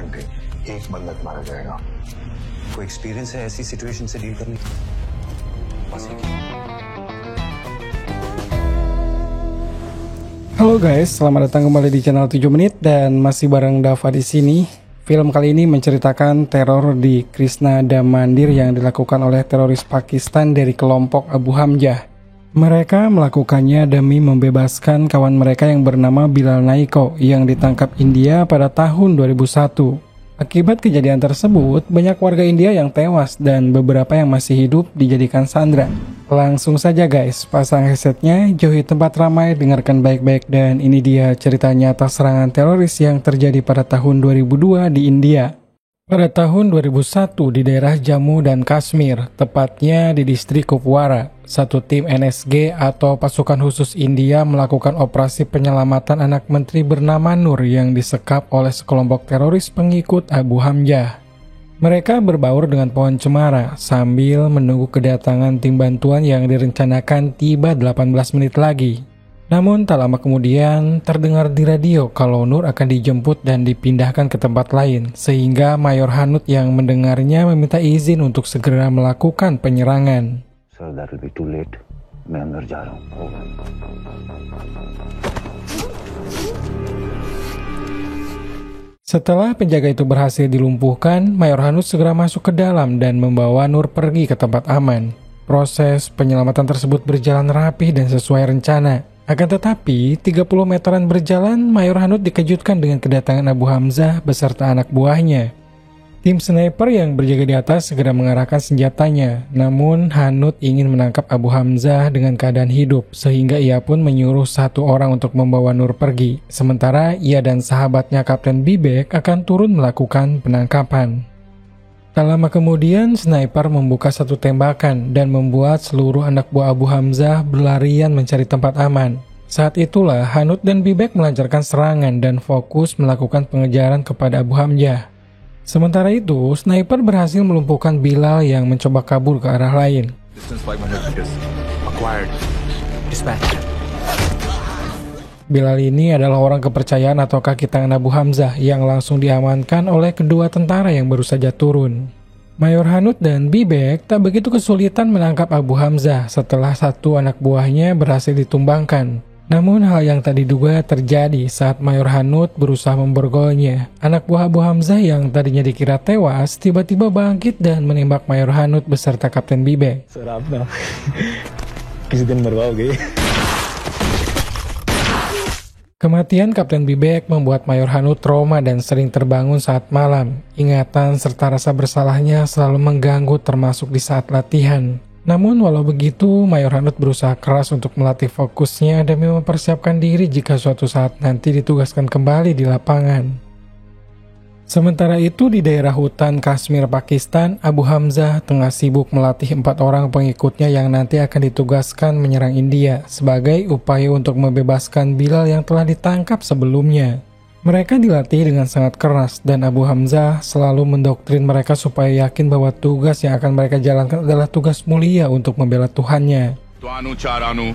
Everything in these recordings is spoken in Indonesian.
घंटे एक बंदा मारा जाएगा। कोई एक्सपीरियंस है ऐसी सिचुएशन से डील करने की? Halo guys, selamat datang kembali di channel 7 menit dan masih bareng Dava di sini. Film kali ini menceritakan teror di Krishna Damandir yang dilakukan oleh teroris Pakistan dari kelompok Abu Hamzah. Mereka melakukannya demi membebaskan kawan mereka yang bernama Bilal Naiko yang ditangkap India pada tahun 2001. Akibat kejadian tersebut, banyak warga India yang tewas dan beberapa yang masih hidup dijadikan sandera. Langsung saja guys, pasang headsetnya, jauhi tempat ramai, dengarkan baik-baik, dan ini dia cerita nyata serangan teroris yang terjadi pada tahun 2002 di India. Pada tahun 2001 di daerah Jammu dan Kashmir, tepatnya di distrik Kupwara, satu tim NSG atau pasukan khusus India melakukan operasi penyelamatan anak menteri bernama Nur yang disekap oleh sekelompok teroris pengikut Abu Hamzah. Mereka berbaur dengan pohon cemara sambil menunggu kedatangan tim bantuan yang direncanakan tiba 18 menit lagi. Namun tak lama kemudian terdengar di radio kalau Nur akan dijemput dan dipindahkan ke tempat lain, sehingga Mayor Hanut yang mendengarnya meminta izin untuk segera melakukan penyerangan. Sir, that will be too late. मैं अंदर जा रहा हूँ. Setelah penjaga itu berhasil dilumpuhkan, Mayor Hanut segera masuk ke dalam dan membawa Nur pergi ke tempat aman. Proses penyelamatan tersebut berjalan rapih dan sesuai rencana. Akan tetapi, 30 meteran berjalan, Mayor Hanut dikejutkan dengan kedatangan Abu Hamzah beserta anak buahnya. Tim sniper yang berjaga di atas segera mengarahkan senjatanya, namun Hanut ingin menangkap Abu Hamzah dengan keadaan hidup, sehingga ia pun menyuruh satu orang untuk membawa Nur pergi, sementara ia dan sahabatnya Kapten Bibek akan turun melakukan penangkapan. Tak lama kemudian, sniper membuka satu tembakan dan membuat seluruh anak buah Abu Hamzah berlarian mencari tempat aman. Saat itulah Hanut dan Bibek melancarkan serangan dan fokus melakukan pengejaran kepada Abu Hamzah. Sementara itu, sniper berhasil melumpuhkan Bilal yang mencoba kabur ke arah lain. Bilal ini adalah orang kepercayaan atau kaki tangan Abu Hamzah yang langsung diamankan oleh kedua tentara yang baru saja turun. Mayor Hanut dan Bibek tak begitu kesulitan menangkap Abu Hamzah setelah satu anak buahnya berhasil ditumbangkan. Namun hal yang tak diduga terjadi saat Mayor Hanut berusaha memborgolnya. Anak buah Abu Hamzah yang tadinya dikira tewas tiba-tiba bangkit dan menembak Mayor Hanut beserta Kapten Bibek. Kematian Kapten Bibek membuat Mayor Hanut trauma dan sering terbangun saat malam. Ingatan serta rasa bersalahnya selalu mengganggu termasuk di saat latihan. Namun walau begitu, Mayor Hanut berusaha keras untuk melatih fokusnya demi mempersiapkan diri jika suatu saat nanti ditugaskan kembali di lapangan. Sementara itu di daerah hutan Kashmir, Pakistan, Abu Hamzah tengah sibuk melatih 4 orang pengikutnya yang nanti akan ditugaskan menyerang India sebagai upaya untuk membebaskan Bilal yang telah ditangkap sebelumnya. Mereka dilatih dengan sangat keras dan Abu Hamzah selalu mendoktrin mereka supaya yakin bahwa tugas yang akan mereka jalankan adalah tugas mulia untuk membela Tuhannya. Tuanu Charanu,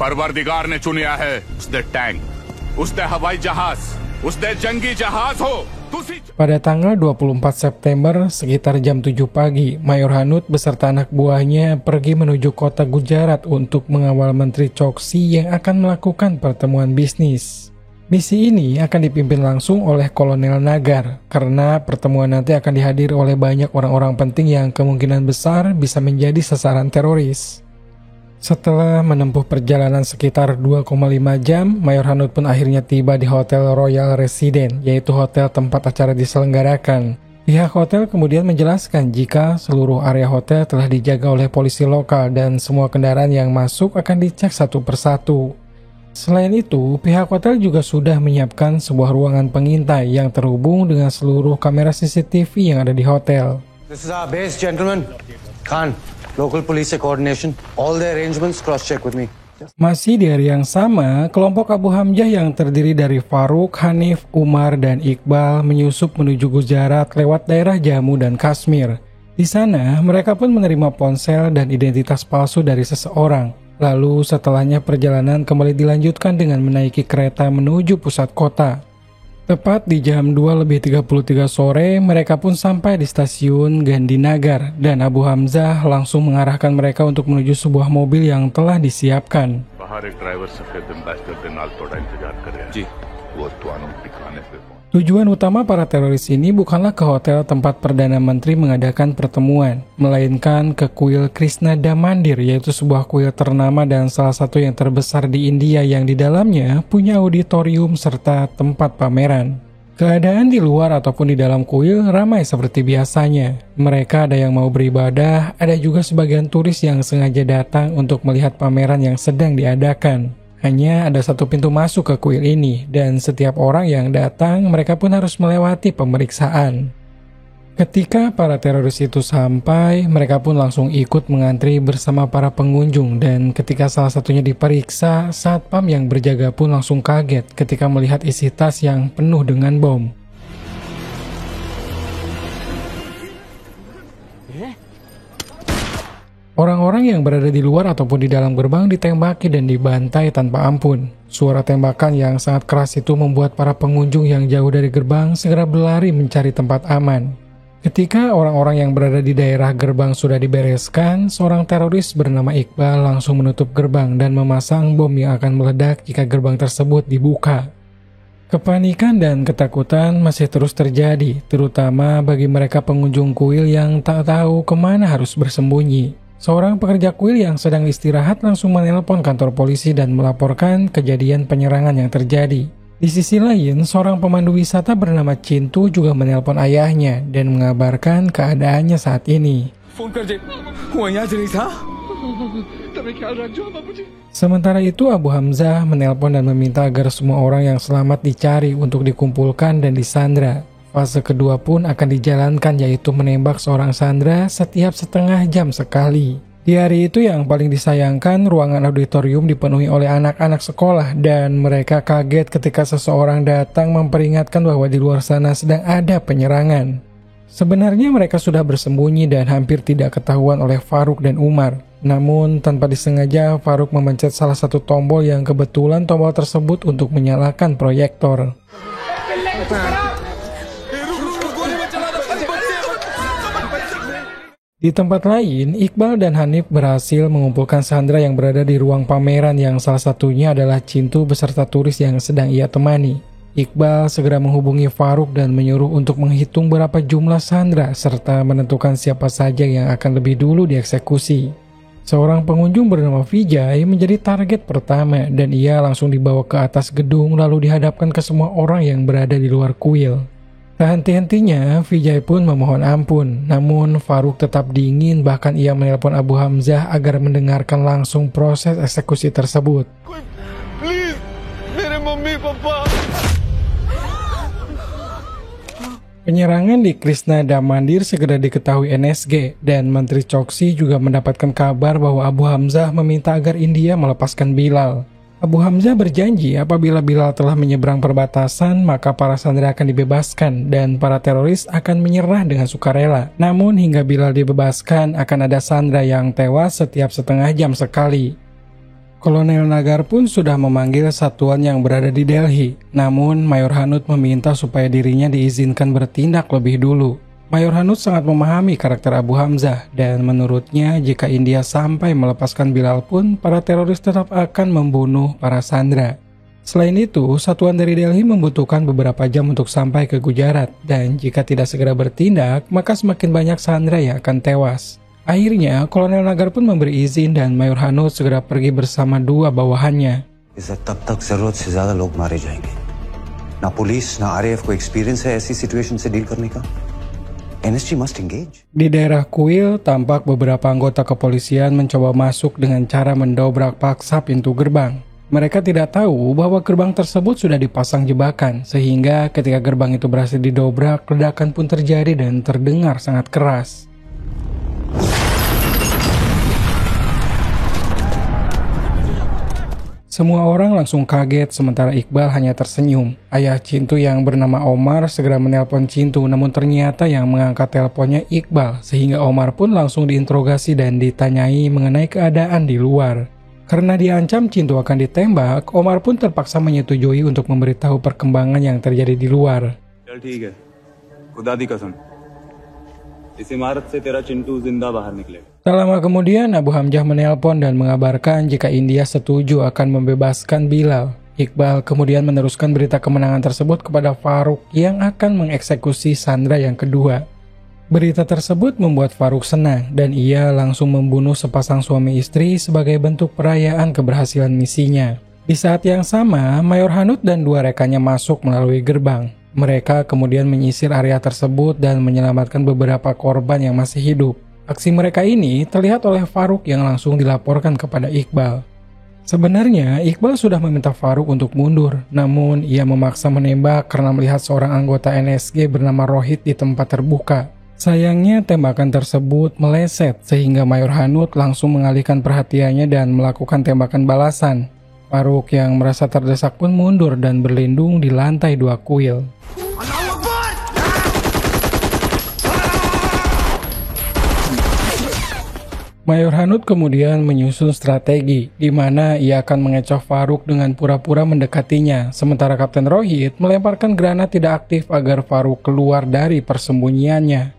Parwardigar ne chuniya hai, usde tank, usde hawai jahaz, usde jangi jahaz ho. Pada tanggal 24 September sekitar jam 7 pagi, Mayor Hanut beserta anak buahnya pergi menuju kota Gujarat untuk mengawal Menteri Choksi yang akan melakukan pertemuan bisnis. Misi ini akan dipimpin langsung oleh Kolonel Nagar, karena pertemuan nanti akan dihadiri oleh banyak orang-orang penting yang kemungkinan besar bisa menjadi sasaran teroris. Setelah menempuh perjalanan sekitar 2,5 jam, Mayor Hanut pun akhirnya tiba di Hotel Royal Resident, yaitu hotel tempat acara diselenggarakan. Pihak hotel kemudian menjelaskan jika seluruh area hotel telah dijaga oleh polisi lokal dan semua kendaraan yang masuk akan dicek satu persatu. Selain itu, pihak hotel juga sudah menyiapkan sebuah ruangan pengintai yang terhubung dengan seluruh kamera CCTV yang ada di hotel. This is our base, gentlemen. Khan, local police coordination. All the arrangements cross-check with me. Masih di hari yang sama, kelompok Abu Hamzah yang terdiri dari Faruk, Hanif, Umar, dan Iqbal menyusup menuju Gujarat lewat daerah Jammu dan Kashmir. Di sana, mereka pun menerima ponsel dan identitas palsu dari seseorang. Lalu setelahnya perjalanan kembali dilanjutkan dengan menaiki kereta menuju pusat kota. Tepat di jam 2:33 sore, mereka pun sampai di stasiun Gandhinagar dan Abu Hamzah langsung mengarahkan mereka untuk menuju sebuah mobil yang telah disiapkan. बाहर एक ड्राइवर सफेद एम्बेसडर के नाल थोड़ा इंतजार करे जी वो तुआनों ठिकाने पे पहुंच। Tujuan utama para teroris ini bukanlah ke hotel tempat Perdana Menteri mengadakan pertemuan, melainkan ke kuil Krishna Damandir, yaitu sebuah kuil ternama dan salah satu yang terbesar di India yang di dalamnya punya auditorium serta tempat pameran. Keadaan di luar ataupun di dalam kuil ramai seperti biasanya. Mereka ada yang mau beribadah, ada juga sebagian turis yang sengaja datang untuk melihat pameran yang sedang diadakan. Hanya ada satu pintu masuk ke kuil ini, dan setiap orang yang datang, mereka pun harus melewati pemeriksaan. Ketika para teroris itu sampai, mereka pun langsung ikut mengantri bersama para pengunjung, dan ketika salah satunya diperiksa, satpam yang berjaga pun langsung kaget ketika melihat isi tas yang penuh dengan bom. Orang-orang yang berada di luar ataupun di dalam gerbang ditembaki dan dibantai tanpa ampun. Suara tembakan yang sangat keras itu membuat para pengunjung yang jauh dari gerbang segera berlari mencari tempat aman. Ketika orang-orang yang berada di daerah gerbang sudah dibereskan, seorang teroris bernama Iqbal langsung menutup gerbang dan memasang bom yang akan meledak jika gerbang tersebut dibuka. Kepanikan dan ketakutan masih terus terjadi, terutama bagi mereka pengunjung kuil yang tak tahu kemana harus bersembunyi. Seorang pekerja kuil yang sedang istirahat langsung menelpon kantor polisi dan melaporkan kejadian penyerangan yang terjadi. Di sisi lain, seorang pemandu wisata bernama Cintu juga menelpon ayahnya dan mengabarkan keadaannya saat ini. Sementara itu, Abu Hamzah menelpon dan meminta agar semua orang yang selamat dicari untuk dikumpulkan dan disandra. Fase kedua pun akan dijalankan, yaitu menembak seorang sandera setiap setengah jam sekali. Di hari itu yang paling disayangkan, ruangan auditorium dipenuhi oleh anak-anak sekolah dan mereka kaget ketika seseorang datang memperingatkan bahwa di luar sana sedang ada penyerangan. Sebenarnya mereka sudah bersembunyi dan hampir tidak ketahuan oleh Faruk dan Umar. Namun tanpa disengaja Faruk memencet salah satu tombol yang kebetulan tombol tersebut untuk menyalakan proyektor. Di tempat lain, Iqbal dan Hanif berhasil mengumpulkan sandera yang berada di ruang pameran yang salah satunya adalah Cintu beserta turis yang sedang ia temani. Iqbal segera menghubungi Faruk dan menyuruh untuk menghitung berapa jumlah sandera serta menentukan siapa saja yang akan lebih dulu dieksekusi. Seorang pengunjung bernama Vijay menjadi target pertama dan ia langsung dibawa ke atas gedung lalu dihadapkan ke semua orang yang berada di luar kuil. Tak henti-hentinya, Vijay pun memohon ampun, namun Faruk tetap dingin, bahkan ia menelpon Abu Hamzah agar mendengarkan langsung proses eksekusi tersebut. Please, mere mummy papa. Penyerangan di Krishna Damandir segera diketahui NSG, dan Menteri Choksi juga mendapatkan kabar bahwa Abu Hamzah meminta agar India melepaskan Bilal. Abu Hamzah berjanji apabila Bilal telah menyeberang perbatasan, maka para sandera akan dibebaskan dan para teroris akan menyerah dengan sukarela. Namun hingga Bilal dibebaskan, akan ada sandera yang tewas setiap setengah jam sekali. Kolonel Nagar pun sudah memanggil satuan yang berada di Delhi. Namun Mayor Hanut meminta supaya dirinya diizinkan bertindak lebih dulu. Mayor Hanut sangat memahami karakter Abu Hamzah dan menurutnya jika India sampai melepaskan Bilal pun para teroris tetap akan membunuh para sandera. Selain itu, satuan dari Delhi membutuhkan beberapa jam untuk sampai ke Gujarat dan jika tidak segera bertindak maka semakin banyak sandera yang akan tewas. Akhirnya, Kolonel Nagar pun memberi izin dan Mayor Hanut segera pergi bersama dua bawahannya. तब तक जरूरत से ज्यादा लोग मारे जाएंगे. ना पुलिस ना RAF को एक्सपीरियंस है ऐसी सिचुएशन से डील करने का. NSG must engage. Di daerah kuil, tampak beberapa anggota kepolisian mencoba masuk dengan cara mendobrak paksa pintu gerbang. Mereka tidak tahu bahwa gerbang tersebut sudah dipasang jebakan, sehingga ketika gerbang itu berhasil didobrak, ledakan pun terjadi dan terdengar sangat keras. Semua orang langsung kaget sementara Iqbal hanya tersenyum. Ayah Cintu yang bernama Omar segera menelpon Cintu, namun ternyata yang mengangkat teleponnya Iqbal, sehingga Omar pun langsung diinterogasi dan ditanyai mengenai keadaan di luar. Karena diancam Cintu akan ditembak, Omar pun terpaksa menyetujui untuk memberitahu perkembangan yang terjadi di luar. चल ठीक है खुदा दी कसम इस इमारत से तेरा चिंटू जिंदा बाहर निकलेगा। Tak lama kemudian, Abu Hamzah menelpon dan mengabarkan jika India setuju akan membebaskan Bilal. Iqbal kemudian meneruskan berita kemenangan tersebut kepada Farouk yang akan mengeksekusi Sandra yang kedua. Berita tersebut membuat Farouk senang dan ia langsung membunuh sepasang suami istri sebagai bentuk perayaan keberhasilan misinya. Di saat yang sama, Mayor Hanud dan dua rekannya masuk melalui gerbang. Mereka kemudian menyisir area tersebut dan menyelamatkan beberapa korban yang masih hidup. Aksi mereka ini terlihat oleh Farouk yang langsung dilaporkan kepada Iqbal. Sebenarnya, Iqbal sudah meminta Farouk untuk mundur, namun ia memaksa menembak karena melihat seorang anggota NSG bernama Rohit di tempat terbuka. Sayangnya, tembakan tersebut meleset sehingga Mayor Hanud langsung mengalihkan perhatiannya dan melakukan tembakan balasan. Farouk yang merasa terdesak pun mundur dan berlindung di lantai 2 kuil. Mayor Hanud kemudian menyusun strategi di mana ia akan mengecoh Farouk dengan pura-pura mendekatinya, sementara Kapten Rohit melemparkan granat tidak aktif agar Farouk keluar dari persembunyiannya.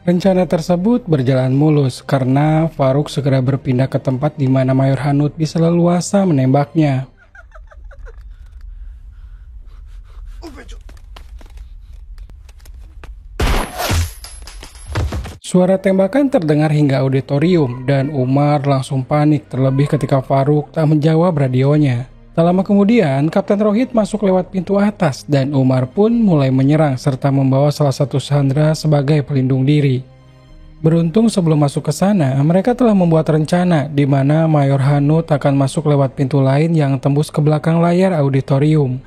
Rencana tersebut berjalan mulus karena Farouk segera berpindah ke tempat di mana Mayor Hanud bisa leluasa menembaknya. Suara tembakan terdengar hingga auditorium dan Umar langsung panik terlebih ketika Farouk tak menjawab radionya. Tak lama kemudian, Kapten Rohit masuk lewat pintu atas dan Umar pun mulai menyerang serta membawa salah satu Sandra sebagai pelindung diri. Beruntung sebelum masuk ke sana, mereka telah membuat rencana di mana Mayor Hanud akan masuk lewat pintu lain yang tembus ke belakang layar auditorium.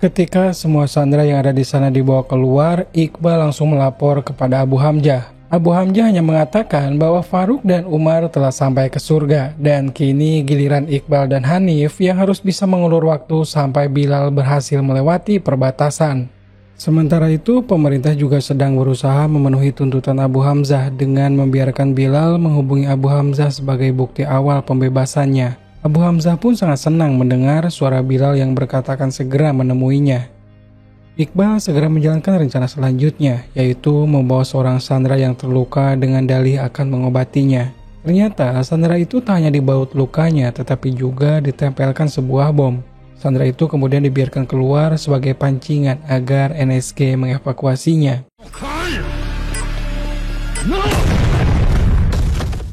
Ketika semua Sandra yang ada di sana dibawa keluar, Iqbal langsung melapor kepada Abu Hamzah. Abu Hamzah hanya mengatakan bahwa Farouk dan Umar telah sampai ke surga dan kini giliran Iqbal dan Hanif yang harus bisa mengulur waktu sampai Bilal berhasil melewati perbatasan. Sementara itu, pemerintah juga sedang berusaha memenuhi tuntutan Abu Hamzah dengan membiarkan Bilal menghubungi Abu Hamzah sebagai bukti awal pembebasannya. Abu Hamzah pun sangat senang mendengar suara Bilal yang berkata akan segera menemuinya. Iqbal segera menjalankan rencana selanjutnya, yaitu membawa seorang Sandra yang terluka dengan dalih akan mengobatinya. Ternyata Sandra itu tak hanya dibaut lukanya, tetapi juga ditempelkan sebuah bom. Sandra itu kemudian dibiarkan keluar sebagai pancingan agar NSG mengevakuasinya.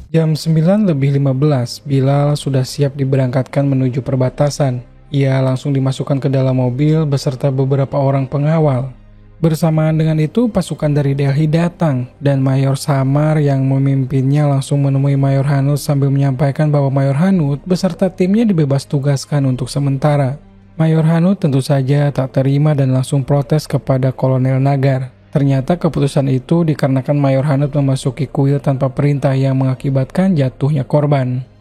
Jam 9:15, Bilal sudah siap diberangkatkan menuju perbatasan. Ia langsung dimasukkan ke dalam mobil beserta beberapa orang pengawal. Bersamaan dengan itu, pasukan dari Delhi datang dan Mayor Samar yang memimpinnya langsung menemui Mayor Hanud sambil menyampaikan bahwa Mayor Hanud beserta timnya dibebas tugaskan untuk sementara. Mayor Hanud tentu saja tak terima dan langsung protes kepada Kolonel Nagar. Ternyata keputusan itu dikarenakan Mayor Hanud memasuki kuil tanpa perintah yang mengakibatkan jatuhnya korban.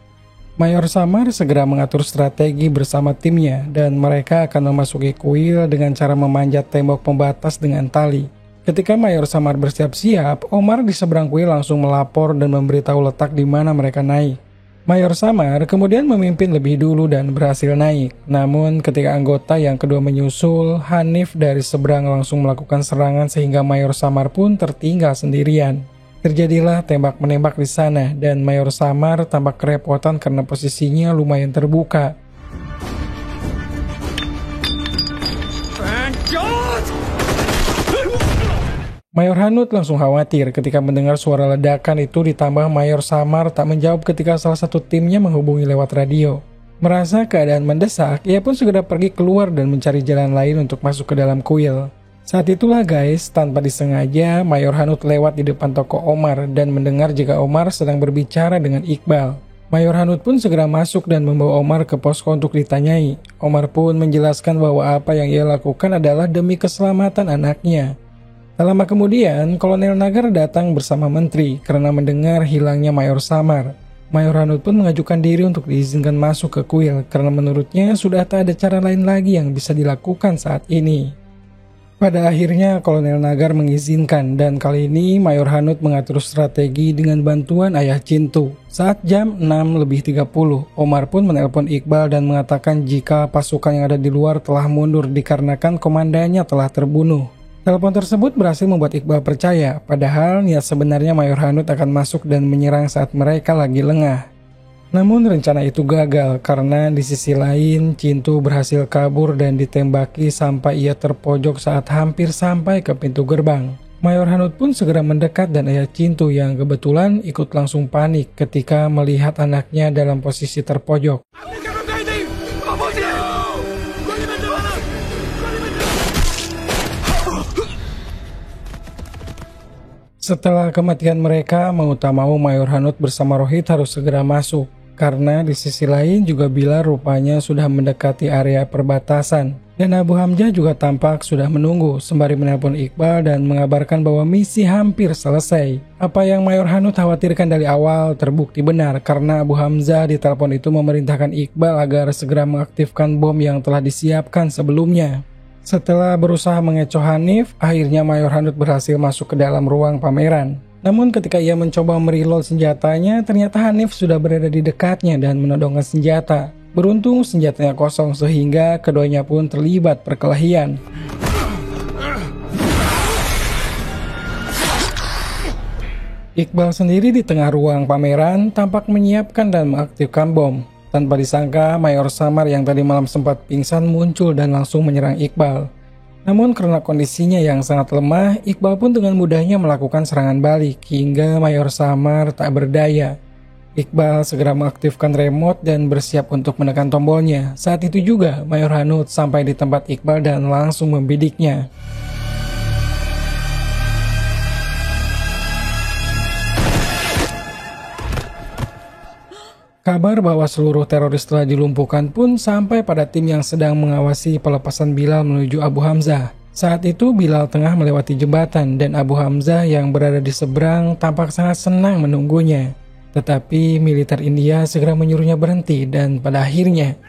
Mayor Samar segera mengatur strategi bersama timnya dan mereka akan memasuki kuil dengan cara memanjat tembok pembatas dengan tali. Ketika Mayor Samar bersiap-siap, Omar di seberang kuil langsung melapor dan memberitahu letak di mana mereka naik. Mayor Samar kemudian memimpin lebih dulu dan berhasil naik. Namun ketika anggota yang kedua menyusul, Hanif dari seberang langsung melakukan serangan sehingga Mayor Samar pun tertinggal sendirian. Terjadilah tembak-menembak di sana dan Mayor Samar tampak kerepotan karena posisinya lumayan terbuka. Mayor Hanud langsung khawatir ketika mendengar suara ledakan itu ditambah Mayor Samar tak menjawab ketika salah satu timnya menghubungi lewat radio. Merasa keadaan mendesak, ia pun segera pergi keluar dan mencari jalan lain untuk masuk ke dalam kuil. Saat itulah guys, tanpa disengaja, Mayor Hanud lewat di depan toko Omar dan mendengar jika Omar sedang berbicara dengan Iqbal. Mayor Hanud pun segera masuk dan membawa Omar ke posko untuk ditanyai. Omar pun menjelaskan bahwa apa yang ia lakukan adalah demi keselamatan anaknya. Tak lama kemudian, Kolonel Nagar datang bersama menteri karena mendengar hilangnya Mayor Samar. Mayor Hanud pun mengajukan diri untuk diizinkan masuk ke kuil karena menurutnya sudah tak ada cara lain lagi yang bisa dilakukan saat ini. Pada akhirnya Kolonel Nagar mengizinkan dan kali ini Mayor Hanut mengatur strategi dengan bantuan Ayah Cintu. Saat jam 6:30, Omar pun menelpon Iqbal dan mengatakan jika pasukan yang ada di luar telah mundur dikarenakan komandannya telah terbunuh. Telepon tersebut berhasil membuat Iqbal percaya, padahal niat sebenarnya Mayor Hanut akan masuk dan menyerang saat mereka lagi lengah. Namun rencana itu gagal karena di sisi lain Cintu berhasil kabur dan ditembaki sampai ia terpojok saat hampir sampai ke pintu gerbang. Mayor Hanut pun segera mendekat dan Ayah Cintu yang kebetulan ikut langsung panik ketika melihat anaknya dalam posisi terpojok. Setelah kematian mereka, mau tak mau Mayor Hanut bersama Rohit harus segera masuk. Karena di sisi lain juga Bilal rupanya sudah mendekati area perbatasan. Dan Abu Hamzah juga tampak sudah menunggu sembari menelpon Iqbal dan mengabarkan bahwa misi hampir selesai. Apa yang Mayor Hanut khawatirkan dari awal terbukti benar karena Abu Hamzah di telepon itu memerintahkan Iqbal agar segera mengaktifkan bom yang telah disiapkan sebelumnya. Setelah berusaha mengecoh Hanif, akhirnya Mayor Hanut berhasil masuk ke dalam ruang pameran. Namun ketika ia mencoba mereload senjatanya, ternyata Hanif sudah berada di dekatnya dan menodongkan senjata. Beruntung senjatanya kosong sehingga keduanya pun terlibat perkelahian. Iqbal sendiri di tengah ruang pameran tampak menyiapkan dan mengaktifkan bom. Tanpa disangka, Mayor Samar yang tadi malam sempat pingsan muncul dan langsung menyerang Iqbal. Namun karena kondisinya yang sangat lemah, Iqbal pun dengan mudahnya melakukan serangan balik hingga Mayor Samar tak berdaya. Iqbal segera mengaktifkan remote dan bersiap untuk menekan tombolnya. Saat itu juga Mayor Hanut sampai di tempat Iqbal dan langsung membidiknya. Kabar bahwa seluruh teroris telah dilumpuhkan pun sampai pada tim yang sedang mengawasi pelepasan Bilal menuju Abu Hamzah. Saat itu Bilal tengah melewati jembatan dan Abu Hamzah yang berada di seberang tampak sangat senang menunggunya. Tetapi militer India segera menyuruhnya berhenti dan pada akhirnya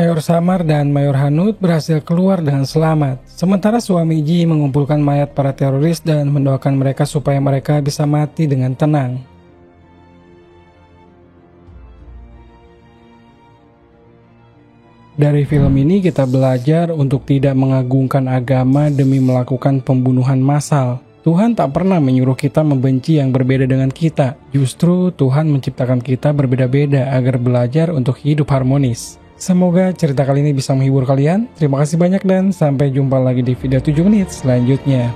Mayor Samar dan Mayor Hanut berhasil keluar dengan selamat. Sementara suami Ji mengumpulkan mayat para teroris dan mendoakan mereka supaya mereka bisa mati dengan tenang. Dari film ini kita belajar untuk tidak mengagungkan agama demi melakukan pembunuhan massal. Tuhan tak pernah menyuruh kita membenci yang berbeda dengan kita. Justru Tuhan menciptakan kita berbeda-beda agar belajar untuk hidup harmonis. Semoga cerita kali ini bisa menghibur kalian. Terima kasih banyak dan sampai jumpa lagi di video 7 menit selanjutnya.